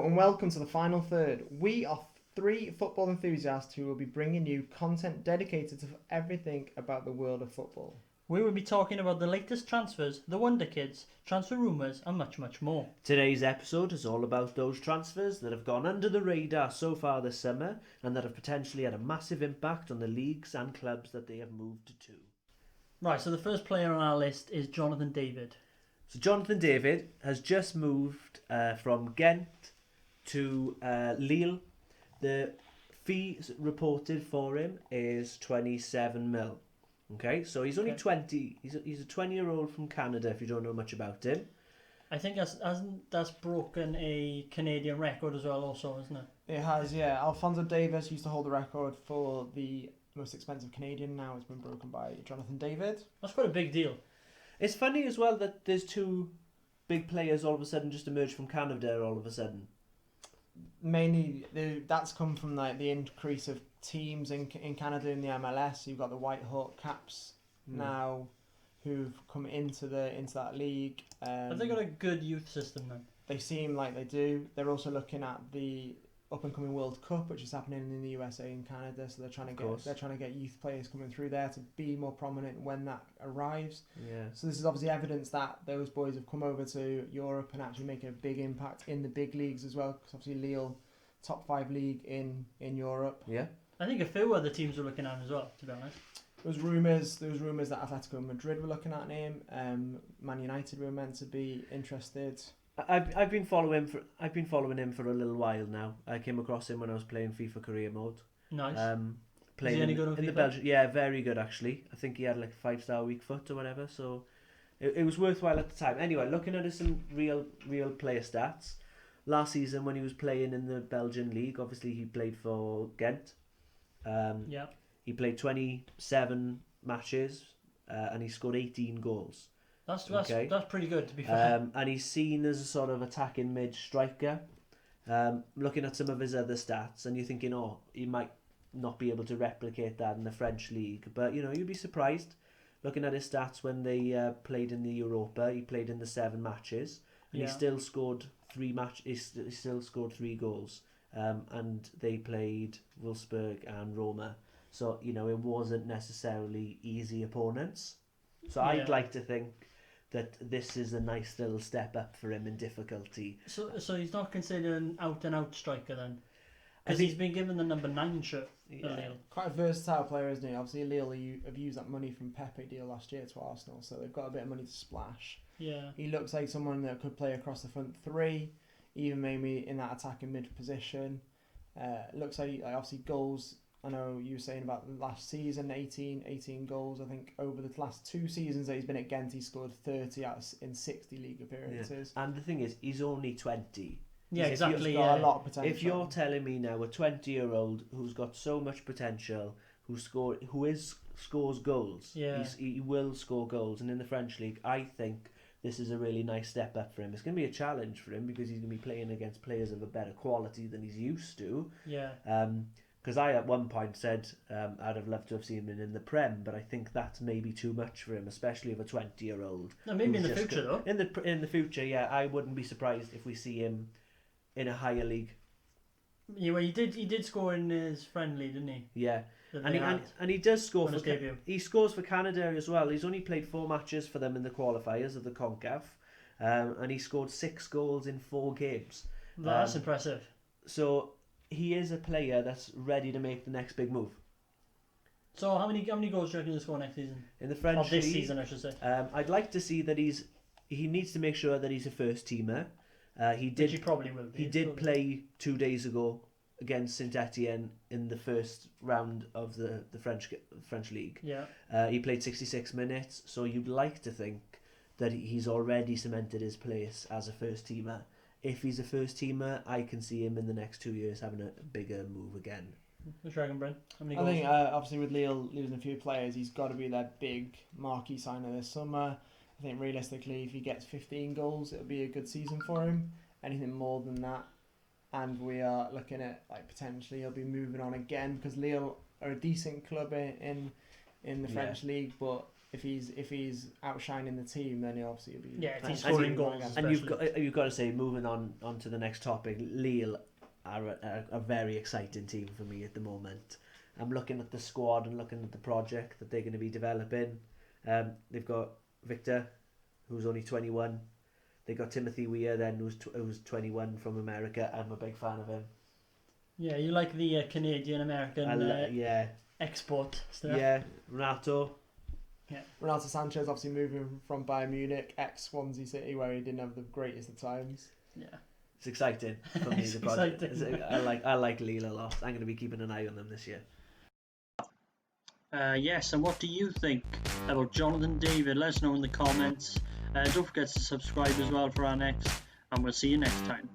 and welcome to the final third. We are three football enthusiasts who will be bringing you content dedicated to everything about the world of football. We will be talking about the latest transfers, the Wonder Kids, transfer rumours and much, much more. Today's episode is all about those transfers that have gone under the radar so far this summer and that have potentially had a massive impact on the leagues and clubs that they have moved to. Right, so the first player on our list is Jonathan David. So Jonathan David has just moved from Gent to Lille. The fee reported for him is 27 mil. Okay, so he's only 20. He's a 20-year-old from Canada. If you don't know much about him, I think that's broken a Canadian record as well, also, isn't it? It has, yeah. Alphonso Davies used to hold the record for the most expensive Canadian. Now it's been broken by Jonathan David. That's quite a big deal. it's funny as well that there's two big players all of a sudden just emerged from Canada. All of a sudden, Mainly, that's come from the increase of teams in Canada in the MLS. You've got the White Hawk Caps now, who've come into that league. Have they got a good youth system then? They seem like they do. They're also looking at the up and coming World Cup, which is happening in the USA and Canada. So they're trying to get youth players coming through there to be more prominent when that arrives. yeah. So this is obviously evidence that those boys have come over to Europe and actually making a big impact in the big leagues as well. Because obviously Lille, top 5 league in Europe. Yeah. I think a few other teams are looking at him as well, to be honest. There was rumours that Atletico Madrid were looking at him. Man United were meant to be interested. I've been following him for a little while now. I came across him when I was playing FIFA Career Mode. Nice. Playing Is he any good on in the FIFA? Belgian, yeah, very good actually. I think he had like a 5-star weak foot or whatever, so it was worthwhile at the time. Anyway, looking at some real player stats. Last season when he was playing in the Belgian League, obviously he played for Gent. Yeah. He played 27 matches and he scored 18 goals. That's pretty good, to be fair. And he's seen as a sort of attacking mid striker. Looking at some of his other stats, and you're thinking, oh, he might not be able to replicate that in the French league. But you'd be surprised. Looking at his stats when they played in the Europa, he played in the 7 matches, and he still scored 3 He still scored 3 goals. And they played Wolfsburg and Roma, so it wasn't necessarily easy opponents. So I'd like to think that this is a nice little step up for him in difficulty. So he's not considered an out-and-out striker then? Because he's been given the number 9 shirt. Yeah. Quite a versatile player, isn't he? Obviously, Lille have used that money from Pepe deal last year to Arsenal, so they've got a bit of money to splash. Yeah. He looks like someone that could play across the front 3, even maybe in that attacking mid position. Looks like obviously goals. I know you were saying about the last season, 18 goals. I think over the last 2 seasons that he's been at Gent, he scored 30 in 60 league appearances. Yeah. And the thing is, he's only 20. Yeah, exactly. He's got a lot of potential. If you're telling me now a 20-year-old who's got so much potential, who scores goals, he will score goals. And in the French league, I think this is a really nice step up for him. It's going to be a challenge for him because he's going to be playing against players of a better quality than he's used to. Yeah. Because I at one point said I'd have loved to have seen him in the Prem, but I think that's maybe too much for him, especially of a 20-year-old. No, maybe in the future though. In the future, yeah, I wouldn't be surprised if we see him in a higher league. Yeah, well, he did score in his friendly, didn't he? Yeah, and he does score for he scores for Canada as well. He's only played 4 matches for them in the qualifiers of the CONCACAF, and he scored 6 goals in 4 games. That's impressive. So he is a player that's ready to make the next big move. So how many goals do you reckon he'll score next season? In the French this league, season, I should say. I'd like to see that he needs to make sure that he's a first teamer. Which he probably will be. He did play 2 days ago against Saint Etienne in the first round of the French league. Yeah. He played 66 minutes, so you'd like to think that he's already cemented his place as a first teamer. If he's a first teamer, I can see him in the next 2 years having a bigger move again. What do you reckon, Brent? How many goals? I think obviously with Lille losing a few players, he's got to be their big marquee signer this summer. I think realistically, if he gets 15 goals, it'll be a good season for him. Anything more than that, and we are looking at potentially he'll be moving on again because Lille are a decent club in the French league, but if he's outshining the team, then he'll obviously be. Yeah, if he's And scoring you- goals. And especially. you've got to say, moving on to the next topic, Lille are a very exciting team for me at the moment. I'm looking at the squad and looking at the project that they're going to be developing. They've got Victor, who's only 21. They got Timothy Weir then, who's 21 from America. I'm a big fan of him. Yeah, you like the Canadian-American Yeah, export stuff. yeah. Renato. Renato Sanchez obviously moving from Bayern Munich, ex-Swansea City, where he didn't have the greatest of times. Yeah. It's exciting for me. It's The project. exciting. I like Lille a lot. I'm going to be keeping an eye on them this year. Yes, and what do you think about Jonathan David? Let us know in the comments. Don't forget to subscribe as well for our next, and we'll see you next time.